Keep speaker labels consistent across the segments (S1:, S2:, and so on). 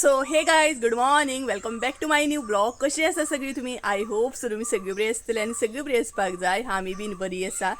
S1: So hey guys good morning welcome back to my new blog. कशी आसा सगळी तुमी? आय होप सो तुमी सगळी बरी आसतली आनी सगळी बरी आसपाक जाय. आमी बीन बरी आसा.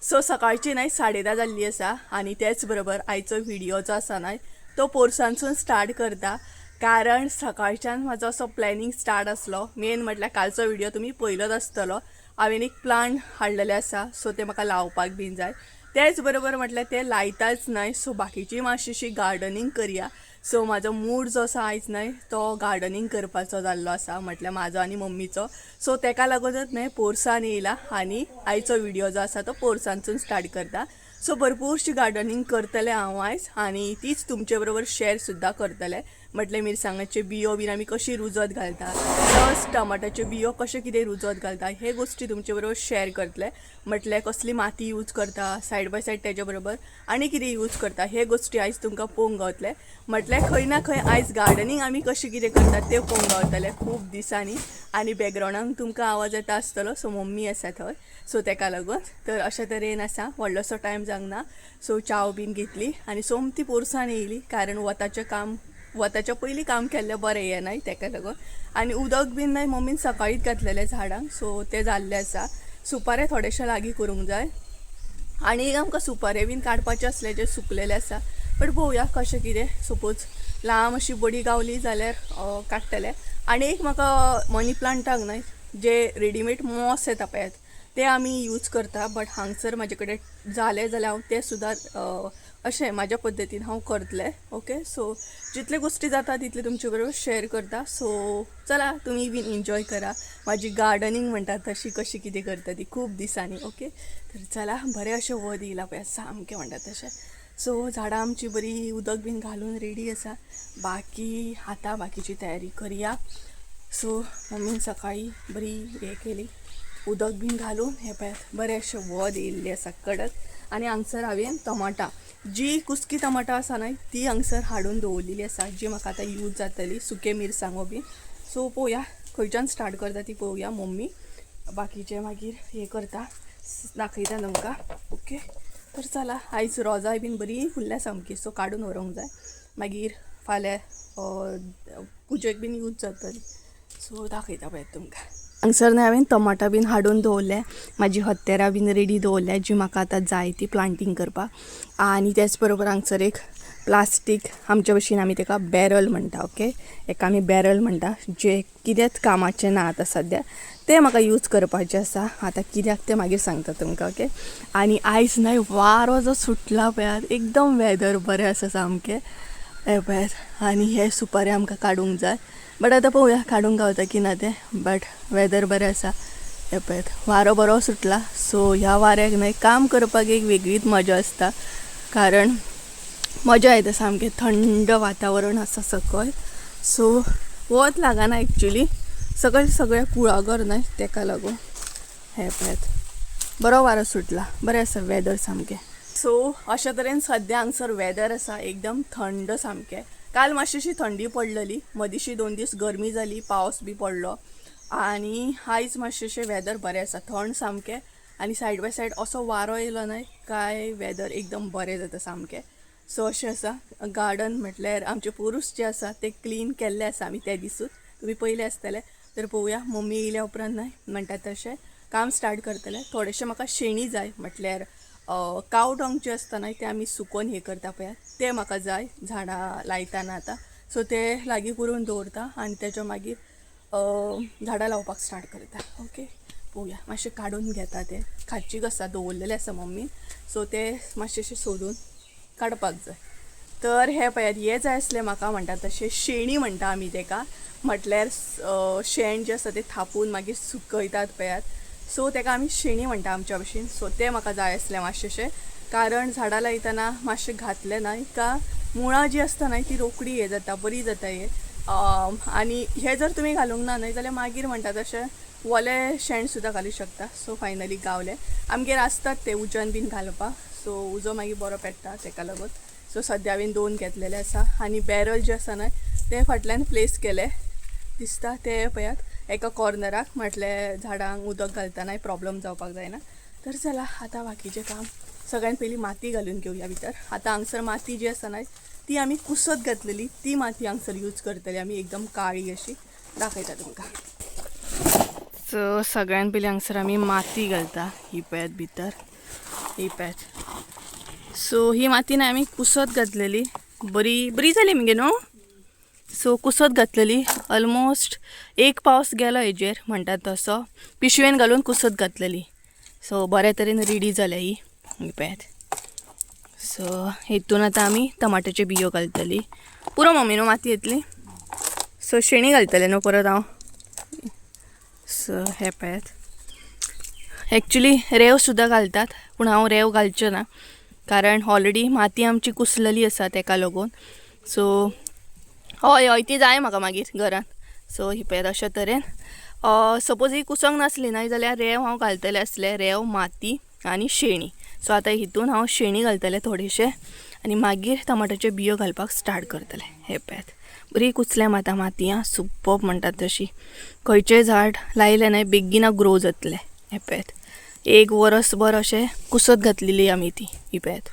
S1: सो सकाळची न्हय 10:30 जाल्ली आसा आनी त्याच बरोबर आयचो व्हिडिओ जो आसा न्हय तो पोरसांसून स्टार्ट करता. कारण सकाळच्यान म्हाजो असो प्लॅनिंग स्टार्ट आसलो. मेन म्हटल्यार कालचो व्हिडिओ तुमी पळयलोच आसतलो. हांवें एक प्लांट हाडलेले आसा सो ते म्हाका लावपाक बीन जाय. त्याच बरोबर म्हटल्यार ते लायताच न्हय सो बाकीची मातशीशी गार्डनिंग करया. सो म्हाजो मूड जो आसा आयज न्हय तो गार्डनिंग करपाचो जाल्लो आसा म्हटल्यार म्हाजो आनी मम्मीचो. सो तेका लागूनच न्हय पोरसान येयला आनी आयचो व्हिडिओ जो आसा तो पोरसांसून स्टार्ट करता. सो भरपूरशी गार्डनिंग करतलें हांव आयज आनी तीच तुमचे बरोबर शेअर सुद्दां करतलें. म्हटल्यार मिरसांगाचे बियो बीन आमी कशी रुजत घालता, प्लस टमाटाचे बियो कशे कितें रुजत घालता हे गोष्टी तुमचे बरोबर शेअर करतले. म्हटल्यार कसली माती यूज करता सायड बाय सायड तेज्या बरोबर आनी कितें यूज करता हे गोष्टी आयज तुमकां पळोवंक गावतले. म्हटल्यार खंय ना खंय आयज गार्डनिंग आमी कशी कितें करतात तें पळोवंक गावतलें खूब दिसांनी. आनी बॅकग्रावंडाक तुमकां आवाज येता आसतलो सो मम्मी आसा थंय सो तेका लागून. तर अशे तरेन आसा व्हडलोसो टायम जावंक ना. सो चाव बीन घेतली आनी सोमती पोरसान येयली कारण वताच्या पयलीं काम केल्लें बरें हें न्हय तेका लागून. आनी उदक बीन न्हय मम्मीन सकाळीच घातलेलें झाडांक सो तें जाल्लें आसा. सुपारे थोडेशे लागीं करूंक जाय आनी आमकां सुपारे बीन काडपाचे आसले जे सुकलेले आसा. बट पळोवया कशें कितें. सपोज लांब अशी बडी गावली जाल्यार काडटले. आनी एक म्हाका मनी प्लांटाक न्हय जे रेडीमेड मॉस येता पळयात ते आमी यूज करता. बट हांगसर म्हाजे कडेन जालें जाल्यार हांव ते सुद्दां अशें म्हाज्या पद्दतीन हांव करतलें. ओके सो जितले गोष्टी जाता तितले तुमचे बरोबर शेअर करता. सो चला तुमी बीन एन्जॉय करा म्हाजी गार्डनिंग म्हणटा तशी कशी कितें करता ती खूब दिसांनी. ओके तर चला बरें अशें वत येयला पळय सामकें म्हणटा तशें. सो झाडां आमची बरी उदक बीन घालून रेडी आसा. बाकी आतां बाकीची तयारी करया. सो मम्मीन सकाळी बरी हे केली उदक बीन घालून हे पळयात बरें अशें वत येयल्लें आसा कडक. आनी हांगसर हांवें टमाटां जी कुस्की टमाटां आसा न्हय ती हांगसर हाडून दवरलेली आसा जी म्हाका आतां यूज जातली सुके मिरसांगो बीन. सो पळोवया खंयच्यान स्टार्ट करता ती पळोवया. मम्मी बाकीचे मागीर हे करता दाखयता तुमकां. ओके तर चला आयज रोजाय बीन बरी फुल्ल्या सामकी सो काडून व्हरोंक जाय मागीर फाल्यां पुजेक बीन यूज जातली. सो दाखयता पळय तुमकां. हांगसर न्हय हांवें टमाटां बीन हाडून दवरल्या. म्हाजी हत्तेरां बीन रेडी दवरल्या जी म्हाका आतां जाय ती प्लांटींग करपाक. आनी त्याच बरोबर हांगसर एक प्लास्टीक आमच्या भशेन आमी तेका बॅरल म्हणटा. ओके हेका आमी बॅरल म्हणटा जे कितेंच कामाचें ना आतां सद्या ते म्हाका यूज करपाचें आसा. आतां कित्याक तें मागीर सांगता तुमकां. ओके आनी आयज न्हय वारो जो सुटला पळयात एकदम वेदर बरें आसा सामकें हे पळयात. आनी हे सुपारी आमकां काडूंक जाय बट आतां पळोवया काडूंक गावता की ना तें. बट वेदर बरें आसा हे पळयात वारो बरो सुटला. सो ह्या वाऱ्याक न्हय काम करपाक एक वेगळीच मजा आसता कारण मजा येता सामकें थंड वातावरण आसा सकयल. सो वत लागना एक्चुली सकयल सगळें कुळागर न्हय तेका लागून हे पळयात बरो वारो सुटला बरें आसा वेदर सामकें. सो अशा तरेन सद्या हांगसर वेदर आसा एकदम थंड सामकें. काल मातशीशी थंडी पडलेली मदींशी 2 दीस गरमी जाली पावस बी पडलो आनी आयज मातशेंशें वेदर बरें आसा थंड सामकें. आनी सायड बाय सायड असो वारो येयलो न्हय काय वेदर एकदम बरें जाता सामकें. सो अशें आसा. गार्डन म्हटल्यार आमचे पुरुश जे आसा ते क्लीन केल्ले आसा आमी त्या दिसूच तुमी पयले आसतले. तर पळोवया मम्मी येयल्या उपरांत न्हय म्हणटा तशें काम स्टार्ट करतलें. थोडेशें म्हाका शेणी जाय म्हटल्यार काव डंग जे आसता न्हय ते आमी सुकोवन हे करता पळयात ते म्हाका जाय झाडां लायतना आतां. सो ते लागीं करून दवरता आनी तेज्या मागीर झाडां लावपाक स्टार्ट करता. ओके पळोवया मातशें काडून घेता ते खाच्ची आसा दवरलेले आसा मम्मीन. सो ते मातशेंशें सोदून काडपाक जाय. तर हे पळयात हे जाय आसले म्हाका म्हणटा तशें शेणी म्हणटा आमी तेका. म्हटल्यार शेण जे आसा ते थापून मागीर सुकयतात पळयात सो तेका आमी शेणी म्हणटा आमच्या भशेन. सो ते म्हाका जाय आसले मातशेंशें कारण झाडां लायतना मातशें घातलें न्हय का मुळां जी आसता न्हय ती रोखडी हे जाता बरी जाता हे. आनी हे जर तुमी घालूंक ना न्हय जाल्यार मागीर म्हणटा तशें वलें शेण सुद्दां घालूं शकता. सो फायनली गावलें आमगेर आसतात ते उजन बीन घालपाक. सो उजो मागीर बरो पेट्टा तेका लागून. सो सद्या हांवें 2 घेतलेले आसा आनी बॅरल जे आसा न्हय ते फाटल्यान प्लेस केले दिसता ते पळयात एका कॉर्नराक म्हटल्यार झाडांक उदक घालतना प्रॉब्लम जावपाक जायना. तर चला आता बाकीचे काम सगळ्यात पहिली माती घालून घेऊया भितर. आता हांगसर माती जी आसा ना ती आम्ही कुसत घातलेली ती माती हांगसर यूज करतली आम्ही, एकदम काळी अशी दाखयता तुमकां. सो सगळ्यात पयलीं हांगसर आमी माती घालता ही पळयात भितर, ही पळयात. सो ही माती ना आमी कुसत घातलेली, बरी बरी जाली मगे न्हू. सो कुसत घातलेली, ऑलमोस्ट एक पावस गेलो हेजेर म्हणटात तसो, पिशवेन घालून कुसत घातलेली. सो बऱ्या तरेन रेडी जाल्या ही पळयात. सो हेतून आतां आमी टमाटाचे बियो घालतली. पुरो मम्मी न्हू माती येतली. सो शेणी घालतले न्हू परत हांव. सो हे पळयात. एक्चुली रेंव सुद्दां घालतात पूण हांव रेंव घालचें ना कारण ऑलरेडी माती आमची कुसलेली आसा तेका लागून. सो हय हय ती जाय म्हाका मागीर घरान. सो ही पळयात अशा तरेन सपोज ही कुसोंक नासली न्हय जाल्यार रेंव हांव घालतलें आसलें, रेंव माती आनी शेणी. सो आतां हितून हांव शेणी घालतलें थोडेशें आनी मागीर टमाटाचे बियो घालपाक स्टार्ट करतलें. हे पळयात बरी कुसल्या आतां माती आं, सुपर्ब म्हणटात तशी. खंयचेंय झाड लायलें न्हय बेगीना ग्रो जातलें. हे पळयात एक वरसभर अशें कुसत घातलेली आमी ती, ही पळयात.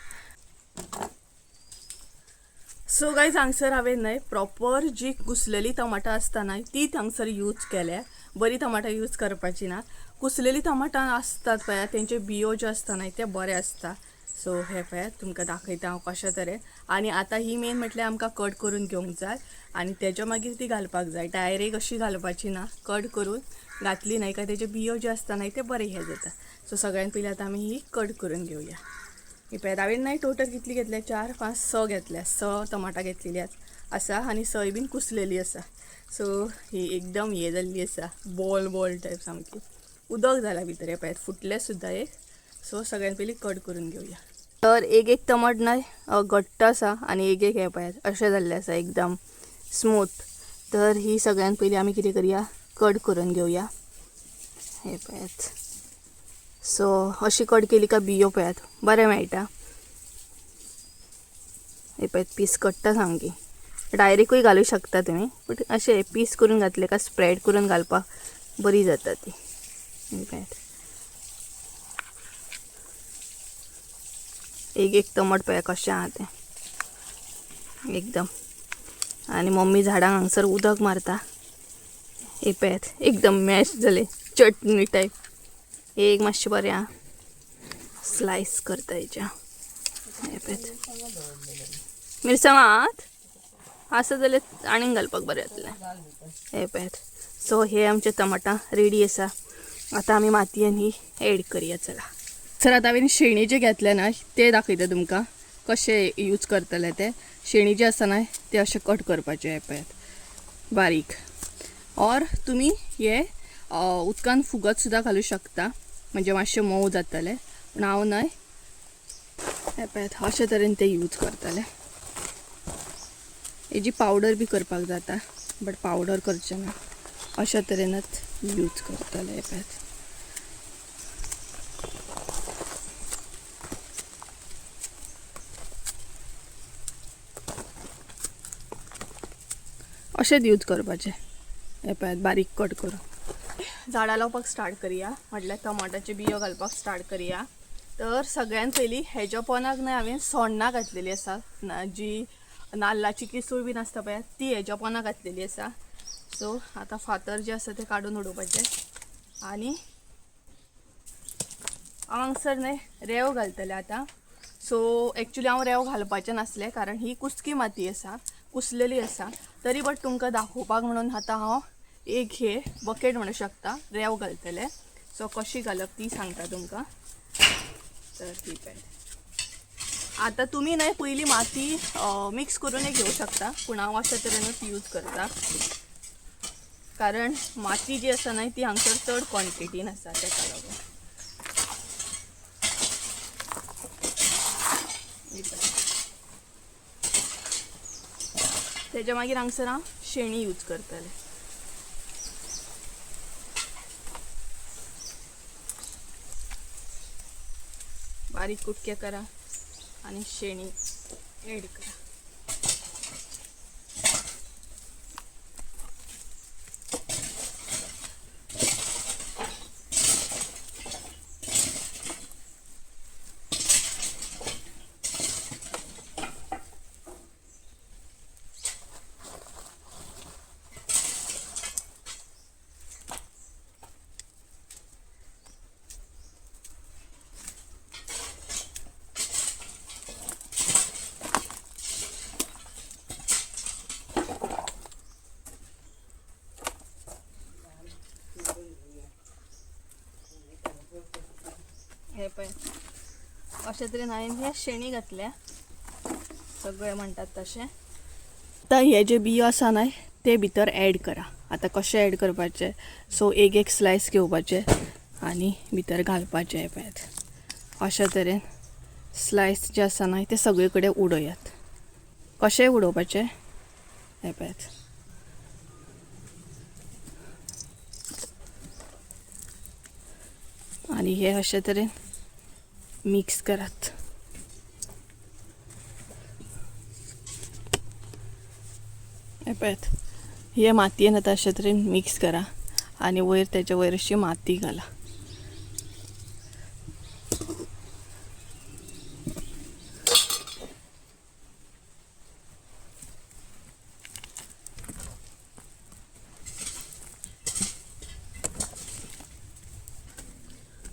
S1: सो गायज हांगसर हांवें न्हय प्रॉपर जी कुसलेली टमाटां आसता न्हय तीच हांगसर यूज केल्या. बरी टमाटां यूज करपाची ना. कुसलेली टमाटां आसतात पळयात तेंचे बियो जे आसता न्हय ते बरे आसता. सो हे पळयात तुमकां दाखयता हांव कशा तरेन. आनी आतां ही मेन म्हटल्यार आमकां कट करून घेवंक जाय आनी तेच्या मागीर ती घालपाक जाय. डायरेक्ट अशी घालपाची ना, कट करून घातली न्हय काय तेचे बियो जे आसता न्हय ते बरे हे जाता. सो सगळ्यात पयलीं आतां आमी ही कट करून घेवया. ही पळयात हांवें न्हय टोटल कितली घेतल्या, 4, 5, 6 घेतल्या. 6 टमाटां घेतलेली आसा आनी 6 बीन कुसलेली आसा. सो ही एकदम हे जाल्ली आसा, बॉल बॉल टायप सामकी. उदक जालां भितर हे पळयात, फुटले सुद्दां एक. सो सगळ्यात पयलीं कट करून घेवया. तर एक टमाट न्हय घट्ट आसा आनी एक हे पळयात अशें जाल्लें आसा एकदम स्मूथ. तर ही सगळ्यात पयलीं आमी कितें करया, कट करून घेवया. हे पळयात. सो अशी कट केली का बियो पळयात बरें मेळटा. हे पळयात पीस कट्टा सामकी. डायरेक्टूय घालूं शकता तुमी बट अशें पीस करून घातले का स्प्रेड करून घालपाक बरी जाता ती. हे पळयात एक टमाट पळया कशें आहा तें एकदम. आनी मम्मी झाडांक हांगसर उदक मारता. हे पळयात एकदम मॅश जाले चटणी टायप. एक मातशें बरें आं स्लायस करता हेच्या. हे पळयात मिरसांगात आसा जाल्यार आनीक घालपाक बरें जातलें. हे पळयात. सो हे आमचे टमाटां रेडी आसा. आतां आमी मातयेन ही एड करया. चला सर आतां हांवें शेणी जे घेतले ना ते दाखयता तुमकां कशें यूज करतले ते. शेणी जे आसा न्हय ते अशें कट करपाचे. हे पळयात बारीक. और तुमी हे उदकान फुगत सुद्दां घालूं शकता म्हणजे मातशें मोव जातलें. पूण हांव न्हय हे पळयात अशे तरेन ते यूज करतले. हेजी पावडर बी करपाक जाता बट पावडर करचें ना, अशा तरेनच यूज करतले. हे पळयात अशेंच यूज करपाचें. हे पळयात बारीक कट करून. झाडां लावपाक स्टार्ट करुया म्हटल्यार टमाटाचे बियो घालपाक स्टार्ट करुया. तर सगळ्यात पयलीं हेज्या पोंदाक न्हय हांवें सोण्णां घातलेली आसा, जी नाल्लाची किसूळ बीन आसता पळय ती हेज्या पोंदाक घातलेली आसा. सो आतां फातर जे आसा ते काडून उडोवपाचे आनी हांगसर न्हय रेंव घालतले आतां. सो एक्चुली हांव रेंव घालपाचें नासलें कारण ही कुसकी माती आसा, कुसलेली आसा. तरी बट तुमकां दाखोवपाक म्हणून आतां हांव एक हे बकेट म्हणू शकता रेंव घालतले. सो कशी घालप ती सांगता तुमकां. तर ठीक आहे. आता तुम्ही न्हय पयली माती मिक्स करून घेऊ शकता पूण हांव अशा तरेनच यूज करता कारण माती जी आसा न्हय ती हांगसर चड क्वॉन्टिटीन आसा तेका लागून. तेच्या मागीर हांगसर हांव शेणी यूज करतले. बारीक कुटके करा आणि शेणी ॲड करा. अशा तरेन हांवें हे शेणी घातल्या सगळे म्हणटात तशें. आतां हे जे बियो आसा न्हय ते भितर ॲड करा. आतां कशें ॲड करपाचें, सो एक स्लायस घेवपाचे आनी भितर घालपाचें. हे पळयात अशा तरेन स्लायस जे आसा न्हय ते सगळे कडेन उडयात. कशें उडोवपाचें हे पळयात. आनी हे अशे तरेन मिक्स करात. हे पळयात हे मातयेन आतां अशे तरेन मिक्स करा आनी वयर तेच्या वयर अशी माती घाला.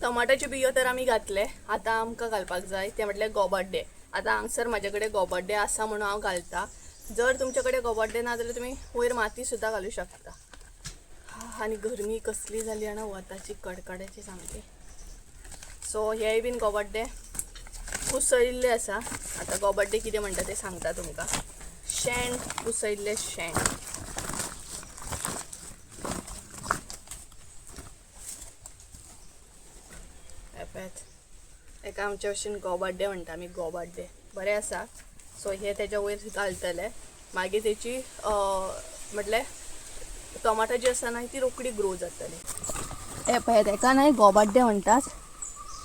S1: टमाटाचे बियो तर आमी घातले. आतां आमकां घालपाक जाय ते म्हटल्यार गोबाड्डे. आतां हांगसर म्हाजे कडेन गोबाड्डे आसा म्हणून हांव घालता. जर तुमचे कडेन गोबाड्डे ना जाल्यार तुमी वयर माती सुद्दां घालूं शकता. आनी गरमी कसली जाली आनी वताची कडकड्याची सामकी. सो हेय बीन गोबाड्डे कुसळिल्ले आसा. आतां गोबाड्डे कितें म्हणटा ते सांगता तुमकां. शेण कुसळिल्ले शेण. एका आमच्या भशेन गोबाड्डे म्हणटा आमी. गोबाड्डे बरे आसा. सो हे तेच्या वयर घालतले. मागीर तेची म्हटल्यार टमाटा जी आसा न्हय ती रोखडी ग्रो जातली. हे पळयात एका न्हय गोबाड्डे म्हणटात.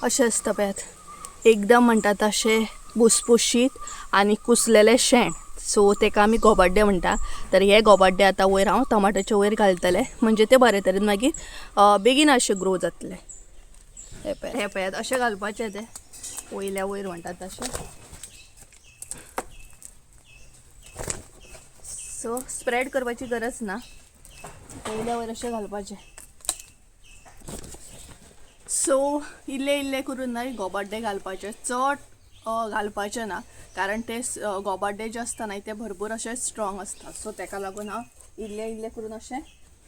S1: अशें आसता पळयात एकदम म्हणटात अशें भुसभुशीत आनी कुसलेले शेण. सो तेका आमी गोबाड्डे म्हणटा. तर हे गोबाड्डे आतां वयर हांव टमाटाच्या वयर घालतले म्हणजे ते बरे तरेन मागीर बेगीन अशे ग्रो जातले. हे पळयात अशें घालपाचें ते वयल्या वयर म्हणटात तशें. सो स्प्रेड करपाची गरज ना, वयल्या वयर अशें घालपाचें. सो इल्ले इल्ले करून न्हय गोबाड्डे घालपाचे. चड घालपाचे ना कारण ते गोबाड्डे जे आसता न्हय ते भरपूर अशे स्ट्रॉंग आसता. सो तेका लागून हांव इल्ले इल्ले करून अशे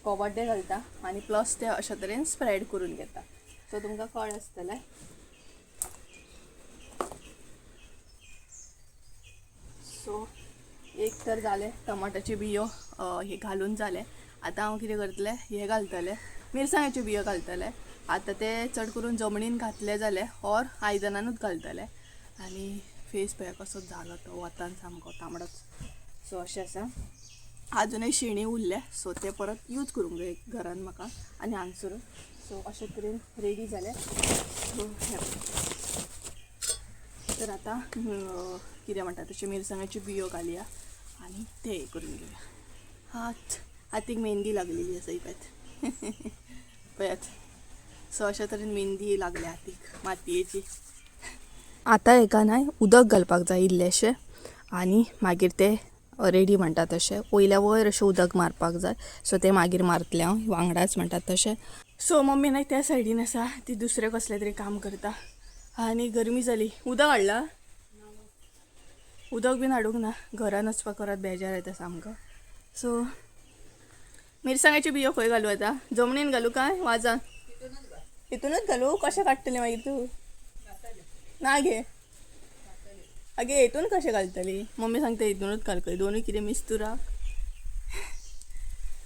S1: गोबाड्डे घालता आनी प्लस ते अशे तरेन स्प्रेड करून घेता. सो तुमकां कळ आसतलें. सो एक तर जाले टमाटाचे बियो हे घालून जाले. आतां हांव कितें करतलें हे घालतलें मिरसांग्याचे बियो घालतलें. आतां ते चड करून जमनीन घातले जाले ऑर आयदनानूच घालतले. आनी फेस पळय कसो जालो तो वतान सामको तांबडोच. सो अशें आसा. अजुनूय शेणी उरले सो ते परत यूज करूंक जाय घरान म्हाका आनी हांगसर. सो अशे तरेन रेडी जाले. तर आतां कितें म्हणटा तशें मिरसांगाची बियो घालया आनी ते हे करून घेवया. हातीक मेहंदी लागलेली आसा पळयात पळयात. सो अशा तरेन मेहंदी लागल्या हातीक मातयेची. आतां हेका न्हय उदक घालपाक जाय इल्लेशें आनी मागीर ते रेडी म्हणटात तशें वयल्या वयर अशें उदक मारपाक जाय. सो ते मागीर मारतलें हांव वांगडाच म्हणटात तशें. सो मम्मी न्हय त्या सायडीन आसा ती दुसरें कसलें तरी काम करता. आनी गरमी जाली. उदक हाडला उदक बीन हाडूंक ना. घरान वचपाक परत बेजार येता सामको. सो मिरसांगाची बियो खंय घालू आतां जमनीन घालू काय वाजान हितूनच घालू. कशें काडटलें मागीर तूं ना घे आगे हेतून कशें घालतली. मम्मी सांगता हितूनच घाल खंय दोनूय कितें मिस्तुरा.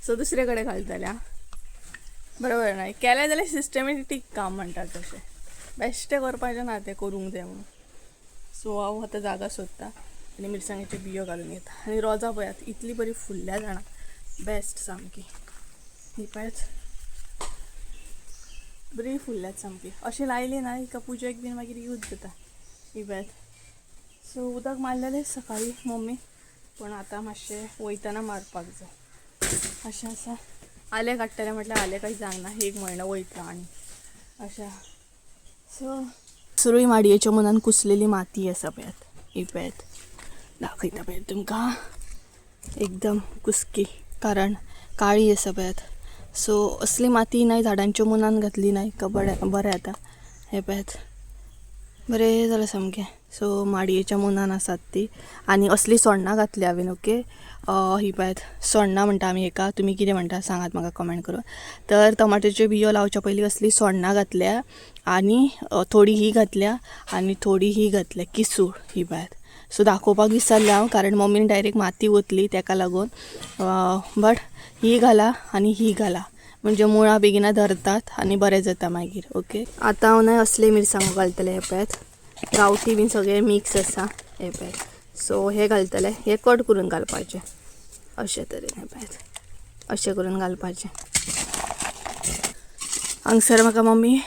S1: सो दुसरे कडेन घालतल्या बरोबर नाही. केलें जाल्यार सिस्टमॅटीक काम म्हणटात तशें. बेश्टें करपाचें ना तें करूंक जाय म्हणून. सो हांव आतां जागा सोदता आनी मिरसांगेचे बियो घालून येता. आनी रोजां पळयात इतली बरी फुल्ल्या जाणां बेस्ट सामकी. ही पळयात बरी फुल्ल्यात सामकी. अशी लायली ना एका पुजेक बीन मागीर यूज जाता. ही पळयात. सो उदक मारलेलें सकाळी मम्मी पण आतां मातशें वयतना मारपाक जाय अशें आसा. आले काडटलें म्हटल्यार आले काही जावंक ना. 1 म्हयनो वयता आनी अशें. सो सुरूय माडयेच्या मनान कुसलेली माती आसा पळयात. ही पळयात दाखयता पळयात तुमकां एकदम कुसकी कारण काळी आसा पळयात. सो असली माती नाही झाडांच्या मनान घातली नाही का बरें जाता. हे पळयात बरें जालें सामकें. सो माडयेच्या मुनान आसात ती आनी असली सोण्णां घातली हांवें. ओके, ही पळयात सोण्णां म्हणटा आमी हेका, तुमी कितें म्हणटा सांगात म्हाका कमेंट करून. तर टमाट्याच्यो बियो लावच्या पयलीं असली सोण्णां घातल्या आनी थोडी ही घातल्या आनी थोडी ही घातल्या किसूळ. ही पळयात. सो दाखोवपाक विसरलें हांव, कारण मम्मीन डायरेक्ट माती ओतली तेका लागून. बट ही घाला आनी ही घाला म्हणजे मुळां बेगिना धरतात आनी बरें जाता मागीर. ओके, आतां हांव न्हय असले मिरसांगो घालतले. हे पळयात गांवठी बीन सगळे मिक्स आसा. हे पळयात. सो हे घालतले, हे कट करून घालपाचे अशे तरेन. हे पळयात अशें करून घालपाचे. हांगसर म्हाका मम्मी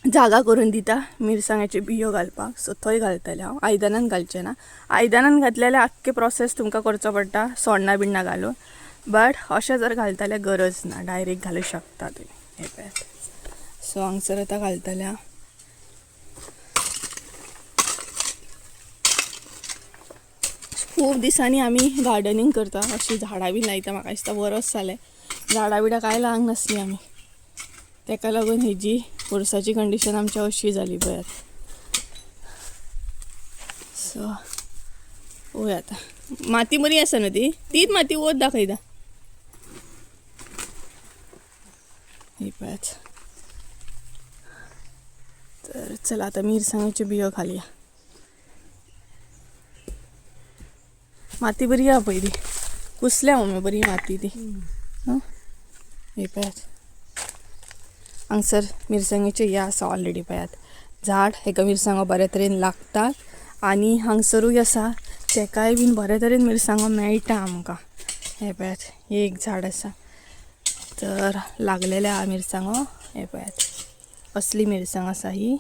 S1: जागा करून दिता मिरसांग्याचे बियो घालपाक. सो थंय घालतले हांव. आयदनान घालचें ना. आयदनान घातले जाल्यार आख्खे प्रोसेस तुमकां करचो पडटा सोण्णां बिण्णां घालून. बट अशें जर घालतले गरज ना, डायरेक्ट घालूं शकता तुमी. हे पळयात. सो हांगसर आतां घालतले हांव. खूब दिसांनी आमी गार्डनिंग करता, अशी झाडां बी लायता. म्हाका दिसता वरस जालें झाडां बिडां कांय लावंक नासली आमी. तेका लागून हेजी वर्साची कंडिशन आमची अशी जाली पळयात. सो पळोवया आतां. माती बरी आसा न्हू ती, तीच माती वत दाखयता. ही पळयात. तर चला आता मिरसांगेच्यो बियो घालया. माती बरी आहा पयली, कुसल्या मम्मी बरी माती ती. हे पळयात. हांगसर मिरसांगेचे हे आसा ऑलरेडी. पळयात झाड, हेका मिरसांगो बऱ्या तरेन लागतात आनी हांगसरूय आसा तेकाय बीन बऱ्या तरेन मिरसांगो मेळटा आमकां. हे पळयात हे एक झाड आसा, तर लागलेले आहा मिरसांगो. हे पळयात असली मिरसांग आसा ही.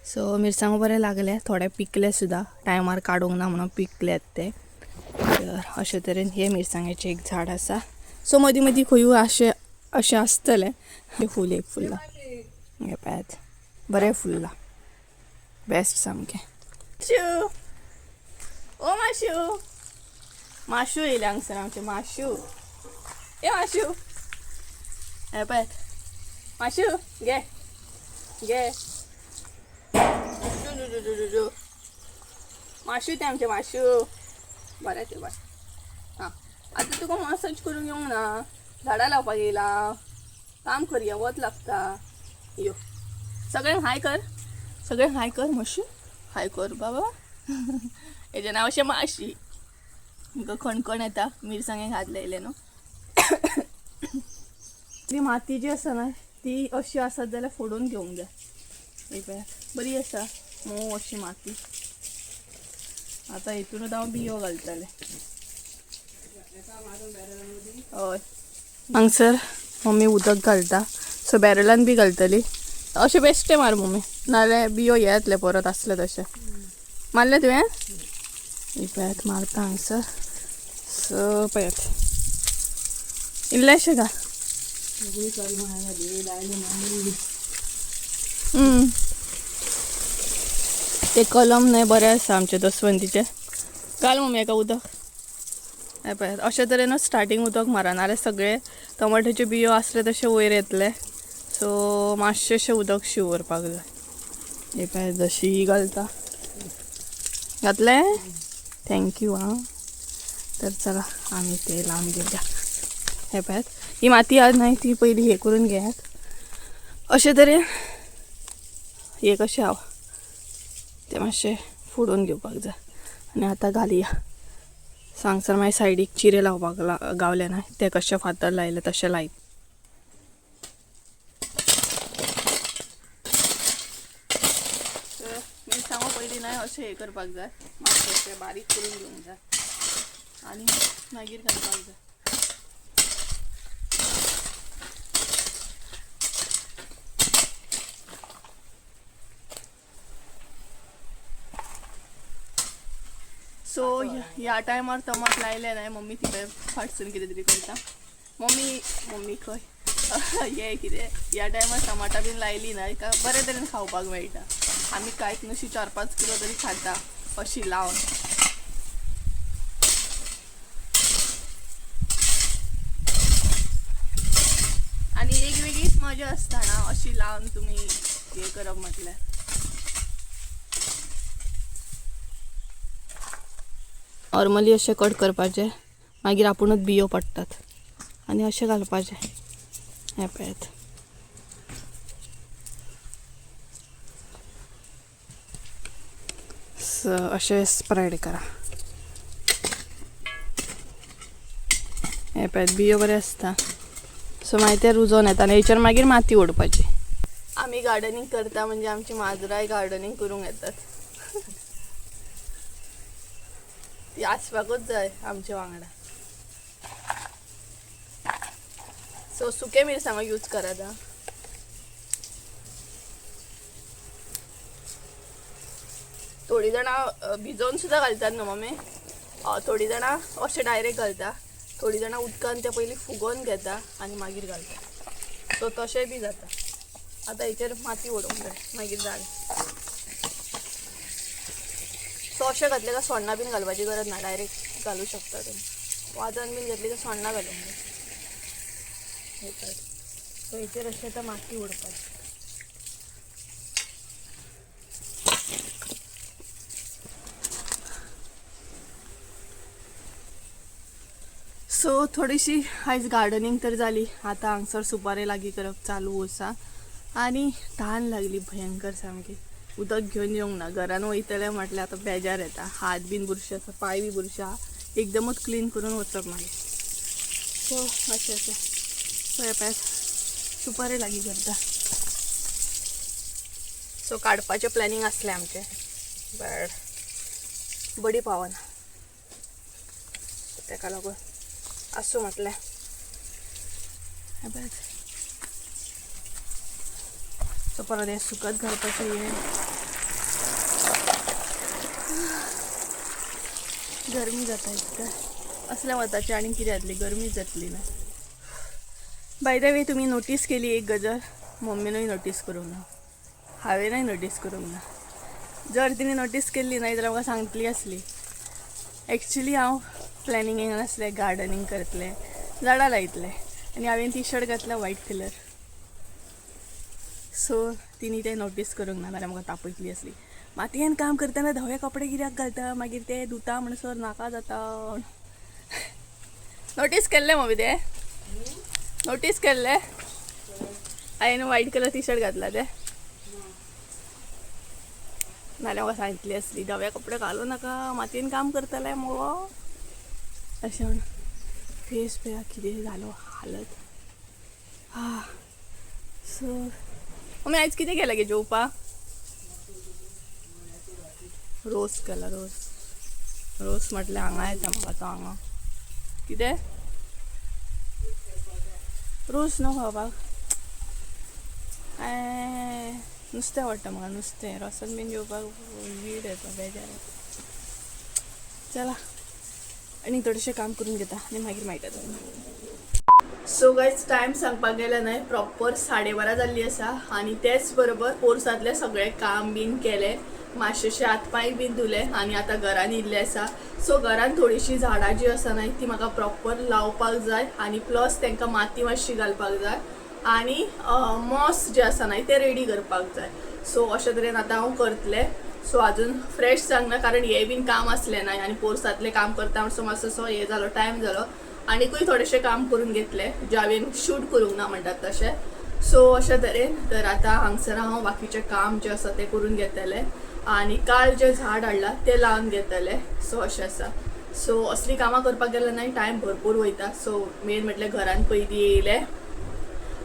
S1: सो मिरसांगो बरे लागले, थोडे पिकले सुद्धा, टायमार काडूंक ना म्हणून पिकलेत ते. तर अशे तरेन हे मिरसांगेचे एक झाड आसा. सो मदीं मदीं खंयूय अशें आसतलें. हे फूल एक फुल्ला. हे पळयात बरें फुल्ला, बेस्ट सामकें. माशू, ओ माशू, माशू येयले हांगसर आमचे. माशू, ए माशू. हे पळयात माशू, घे घे. माशू ते आमचे माशू. बरें ते बरें. हां, आतां तुका मसाज करूंक येवंक ना, झाडां लावपाक येयला. काम करया, वत लागता. यो सगळ्यांक हाय कर, सगळ्यांक हाय कर. माशू हाय कर बाबा. हेजें नांव अशें माशी. तुमकां खणखण येता मिरसांगे घातलेले न्हू. ती माती जी आसा ना ती अशी आसत जाल्यार फोडून घेवंक जाय. हे पळयात बरी आसा मोव अशी माती. आता हितूनच हांव बियो घालतले. हय, हांगसर मम्मी उदक घालता, सो बॅरलान बी घालतली. अशें बेश्टें मार मम्मी, नाल्यार बियो हे येतले परत आसले तशें. मारले तुवें? ही पळयात मारता हांगसर. सो पळयात इल्लेशें घाल. ते कलम न्हय बरे आसा आमचे दसवंतीचे. घाल मम्मी हेका उदक. हे पळयात अशे तरेनच स्टार्टींग उदक मारा, नाल्यार सगळे टमाट्याचे बियो आसले तशे वयर येतले. सो मातशेंशें उदक शिव उरपाक जाय. हे पळयात जशी ही घालता. घातले? थँक्यू. हां, तर चला आमी ते लावन घेवया. हे पळयात ही माती आज न्हय ती पयली हे करून घेयात. अशे तरेन हे कशें हांव ते मातशें फोडून घेवपाक जाय आनी आतां घालया. सांगसर मागीर सायडीक चिरे लावपाक गावले ना, ते कशें फातर लायले तशें लायत. मिरसांगो पयलीं न्हय अशें हे करपाक जाय, मातशें बारीक करून घेवंक जाय आनी मागीर घालपाक जाय. सो ह्या टायमार टमाट लायले नाही. मम्मी तिकडे फाटसून कितें तरी करता. मम्मी खंय हे कितें ह्या टायमार टमाटा बीन लायली ना का बरे तरेन खावपाक मेळटा. आमी कांयच नुशी 4-5 किलो तरी खाता अशी लावन. आणि एक वेगळीच मजा असता ना अशी लावून तुम्ही हे करप म्हटल्यार. नॉर्मली असे कट करपाचे, मागीर आपुणूच बियो पडटात आणि असे घालपाचे. हे पळयात. असे स्प्रेड करा. हे पळयात बियो बरे आसता. सो मागीर रुजोन येता आनी हेचेर मागीर माती ओडपाची. आम्ही गार्डनिंग करता म्हणजे आमची माजराय गार्डनिंग करूंक येतात. ती आसपाकूच जाय आमच्या वांगडा. सो सुके मिरसांगो यूज करात. थोडी जाणां भिजोवन सुद्दां घालतात न्हू मम्मी. थोडी जाणां अशें डायरेक्ट घालता. थोडी जाणां उदकान ते पयलीं फुगोवन घेता आनी मागीर घालता. सो तशें बी जाता. आता हेचेर माती ओडूंक जाय मागीर जाय. सो अशें घातलें काय सोण्णां बीन घालपाची गरज ना, डायरेक्ट घालूं शकता तुमी. वाजन बीन घेतली तर सोण्णां घालूंक जाय. सो हेचेर अशें आतां माती ओडपाची. सो थोडीशी आयज गार्डनिंग तर जाली. आता हांगसर सुपारी लागीं करप चालू आसा आनी तहान लागली भयंकर सामकी. उदक घेवन येवंक ना. घरान वयतले म्हटल्यार आतां बेजार येता. हात बीन बुरशे आसा, पाय बी बुरशे आहा. एकदमूच क्लीन करून वचप मागीर. सो अशें अशें. सो हे पळयात सुपारी लागीं करता. सो काडपाचें प्लॅनिंग आसलें आमचें, बट बडी पावना. तेका लागून आसूं म्हटलें. हे पळयात. सो परत हे सुकत घालपाचें. हे गरमी जाता इतका असल्या वताची आनी कितें जातली, गरमी जातली ना. बाय द वे तुम्ही नोटीस केली एक गजर मम्मीनूय नोटीस करूंक ना, हांवेनूय नोटीस करूंक ना. जर तिने नोटीस केल्ली नाही तर म्हाका सांगतली आसली. एक्चुली हांव प्लॅनिंगेन आसलें गार्डनिंग करतलें, झाडां लायतलें आनी हांवेन टी शर्ट घातला व्हाईट कलर. सो तिने ते नोटीस करूंक ना, नाल्यार म्हाका तापयतली आसली. मातयेन काम करतना धवे कपडे कित्याक घालता, मागीर ते धुता म्हणसर नाका जाता. नोटीस केल्लें मम्मी ते, नोटीस केल्लें हांवें व्हाईट कलर टी शर्ट घातला ते. नाल्यार म्हाका सांगितली आसली धवे कपडे घालूं नाका, मातयेन काम करतलें मुगो अशें म्हण. फेस पळया कितें जालो हालत. सो मम्मी आयज कितें केलें गे जेवपाक? रोस केला. रोस म्हटल्यार हांगा येता म्हाका तो. हांगा कितें रोस न्हू खावपाक. नुस्तें आवडटा म्हाका. नुस्तें रोसान बीन जेवपाक वीड येता, बेजार येता. चला आनी थोडेशें काम करून घेता आनी मागीर मेळटा तुमकां. सो गायज टायम सांगपाक गेल्यार न्हय प्रॉपर 12:30 जाल्ली आसा आनी तेच बरोबर पोरसांतलें सगळें काम बीन केलें, मातशेंशें हातपाय बीन धुले आनी आतां घरान येयल्लें आसा. सो घरान थोडीशीं झाडां जी आसा न्हय ती म्हाका प्रॉपर लावपाक जाय आनी प्लस तांकां माती मातशी घालपाक जाय आनी मॉस जे आसा न्हय ते रेडी करपाक जाय. सो अशे तरेन आतां हांव करतलें. सो अजून फ्रेश जावंक ना कारण हें बीन काम आसलें न्हय आनी पोरसांतलें काम करता म्हणसर मातसो हें जालो, टायम जालो. आनीकूय थोडेशें काम करून घेतलें जे हांवें शूट करूंक ना म्हणटात तशें. सो अशे तरेन तर आतां हांगसर हांव बाकीचें काम जें आसा तें करून घेतलें आनी काल जें झाड हाडलां तें लावन घेतलें. सो अशें आसा. सो असलीं कामां करपाक गेल्यार न्हय टायम भरपूर वयता. सो मेन म्हटल्यार घरान पयलीं येयलें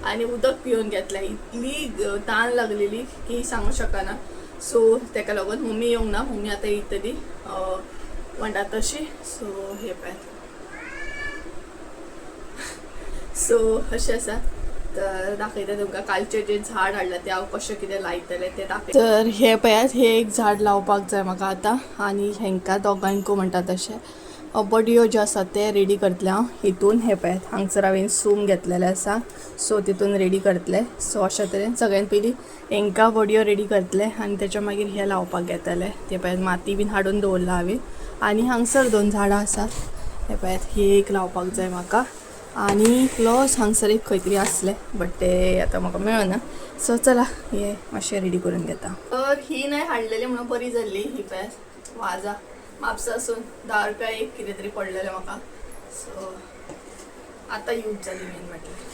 S1: आनी उदक पिवन घेतलें. इतली तान लागलेली की सांगूं शकना. सो तेका लागून मम्मी येवंक ना, मम्मी आतां येतली म्हणटा तशी. सो हे पळय. सो अशें आसा. तर दाखयता तुमकां कालचें जें झाड हाडलां तें हांव कशें कितें लायतलें तें दाखय. तर हे पळयात, हे एक झाड लावपाक जाय म्हाका आतां आनी हेंकां दोगांयकूय म्हणटा तशें बडयो ज्यो आसा ते रेडी करतलें हांव. हितून हे पळयात हांगसर हांवें सूम घेतलेलें आसा. सो तितून रेडी करतलें. सो अशे तरेन सगळ्यान पयलीं हेंकां बडयो रेडी करतलें आनी तेच्या मागीर हे लावपाक घेतलें. ते पळयात माती बीन हाडून दवरला हांवें आनी हांगसर 2 झाडां आसात. हे पळयात ही एक लावपाक जाय म्हाका आनी प्लस हांगसर एक खंय तरी आसलें बट तें आतां म्हाका मेळना. सो चला हे मातशें रेडी करून घेता. तर ही न्हय हाडलेली म्हणून बरी जाल्ली. ही पळयात वाजा म्हापसासून 10 रुपया एक कितें तरी पडलेले म्हाका. सो आतां यूज जाली मेन म्हटल्यार.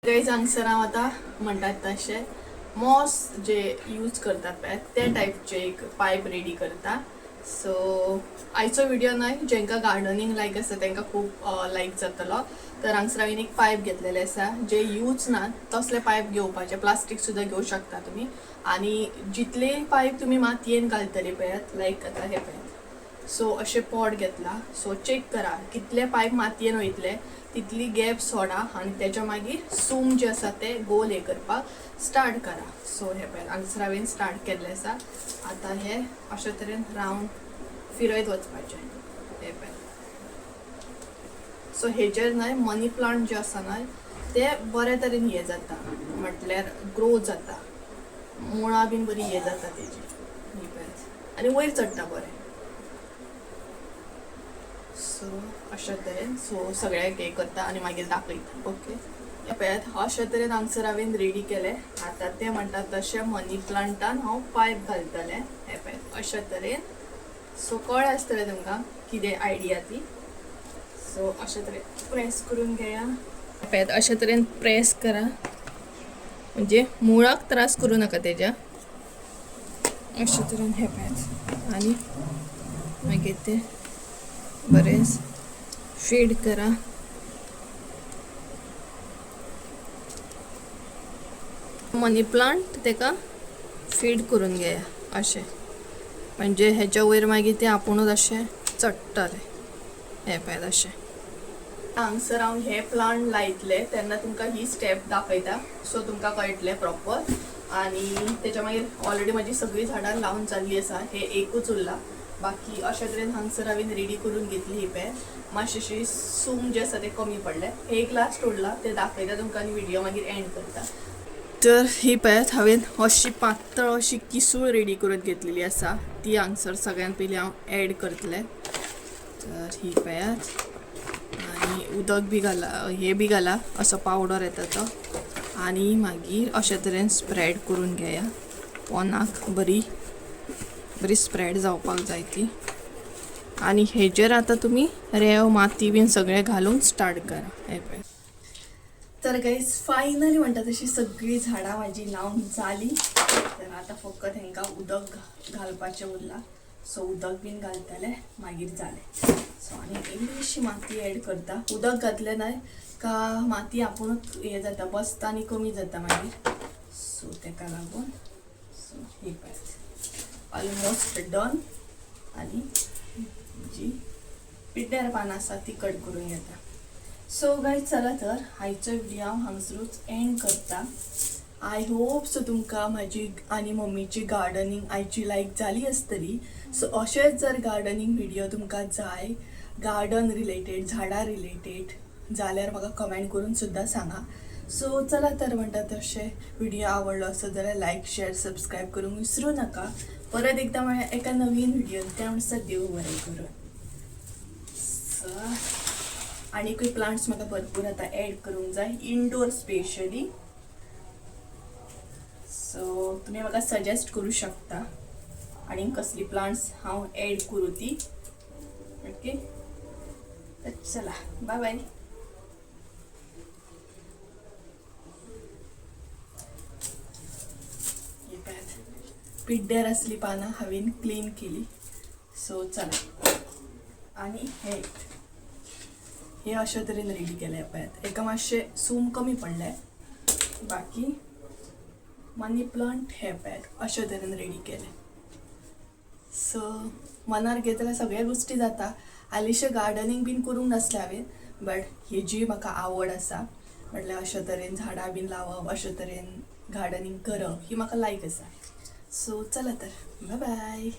S1: गाईज हांगसर हांव आतां म्हणटात तशें मॉस जे यूज करतात पळय ते टायपचे एक पायप रेडी करता. सो आयचो व्हिडिओ न्हय, जेंकां गार्डनिंग लायक आसा तांकां खूब लायक जातलो. तर हांगसर हांवें एक पायप घेतलेले आसा जे यूज ना तसले पायप घेवपाचे. प्लास्टीक सुद्दां घेवं शकता तुमी. आनी जितले पायप तुमी मातयेन घालतले पळयात लायक आतां हे पळयात. सो अशें पॉट घेतला. सो चेक करा कितले पायप मातयेन वयतले तितली गॅप सोडा आनी तेच्या मागीर सूम जे आसा ते गोल हे करपाक स्टार्ट करा. सो हे पळय हांगसर हांवें स्टार्ट केल्लें आसा. आतां हे अशे तरेन रावंड फिरयत वचपाचें. हे पळय. सो हेजेर न्हय मनी प्लांट जे आसा न्हय ते बरे तरेन हे जाता, म्हटल्यार ग्रो जाता, मुळां बीन बरी हे जाता तेजी. हे पळय आनी वयर चडटा बरें. सो अशे तरेन सो सगळ्याक हे करता आनी मागीर दाखयता. ओके हे पळयात अशे तरेन हांगसर हांवें रेडी केले. आतां ते म्हणटात तशें मनी प्लांटान हांव पायप घालतलें. हे पळयात अशे तरेन. सो कळ्ळें आसतलें तुमकां कितें आयडिया ती. सो अशे तरेन प्रेस करून घेया. हे पळयात अशे तरेन प्रेस करा म्हणजे मुळाक त्रास करूं नाका तेज्या. अशे तरेन हे पळयात आनी मागीर ते बरेच फीड करा. मनी प्लांट तेका फीड करून घेया अशें, म्हणजे हेच्या वयर मागीर ते आपुणूच अशें चडटले. हे पळयात अशें. हांगसर हांव हे प्लांट लायतले तेन्ना तुमकां ही स्टेप दाखयता सो तुमकां कळटलें प्रॉपर. आनी तेच्या मागीर ऑलरेडी म्हाजी सगळीं झाडां लावन जाल्लीं आसा. हे एकूच उरला. बाकी अशे तरेन हांगसर हांवें रेडी करून घेतली. ही पळय मातशें सूम जे आसा ते कमी पडले. हे एक लास्ट उरला ते दाखयता तुमकां आनी व्हिडिओ मागीर एंड करता. तर ही पळयात हांवें अशी पातळ अशी किसूळ रेडी करून घेतलेली आसा. ती हांगसर सगळ्यान पयलीं हांव एड करतलें. तर ही पळयात आनी उदक बी घाला, हे बी घाला, असो पावडर येता तो. आनी मागीर अशे तरेन स्प्रेड करून घेया. पोंदाक बरी स्प्रेड जावपाक जाय ती. आनी हेजेर आतां तुमी रेंव माती बीन सगळें घालून स्टार्ट करा. हे पळय. तर गाईज फायनली म्हणटा तशी सगळीं झाडां म्हाजी लावन जाली. तर आतां फकत हेंकां उदक घालपाचें उरलां. सो उदक बीन घालतले मागीर जालें. सो आनी इल्लीशी माती एड करता. उदक घातलें न्हय का माती आपुणूच हे जाता, बसता आनी कमी जाता मागीर. सो तेका लागून सो ही पळय ऑलमोस्ट डन. आनी जी पिड्ड्यार पानां आसा ती कट करून घेता. सो गायज चला तर आयचो व्हिडिओ हांव हांगसरूच एंड करता. आय होप सो तुमकां म्हाजी आनी मम्मीची गार्डनिंग आयची लायक जाली आसतली. सो अशेंच जर गार्डनिंग व्हिडिओ तुमकां जाय, गार्डन रिलेटेड, झाडां रिलेटेड जाल्यार म्हाका कमेंट करून सुद्दां सांगा. सो चला तर म्हणटा तशें व्हिडिओ आवडलो असो जाल्यार लायक, शेअर, सबस्क्राईब करूंक विसरू नका. परत एकदा मेळया एका नवीन व्हिडिओन. त्या म्हणसर देव बरें करून. आनीकूय प्लांट्स म्हाका भरपूर आतां एड करूंक जाय, इनडोर स्पेशली. सो तुमी म्हाका सजेस्ट करूं शकता आनी कसली प्लांट्स हांव एड करूं ती. ओके चला बाय बाय. पिड्ड्यार असली पानां हांवें क्लीन केली. सो चला. आनी हे अशे तरेन रेडी केले. पळयात एका मातशें सूम कमी पडलें. बाकी मनी प्लांट हे पळयात अशे तरेन रेडी केले. सो मनार घेत जाल्यार सगळ्या गोश्टी जाता. हालींशें गार्डनिंग बीन करूंक नासलें हांवें, बट हेजी म्हाका आवड आसा. म्हटल्यार अशे तरेन झाडां बीन लावप, अशे तरेन गार्डनिंग करप ही म्हाका लायक आसा. सो चला तर बाय बाय.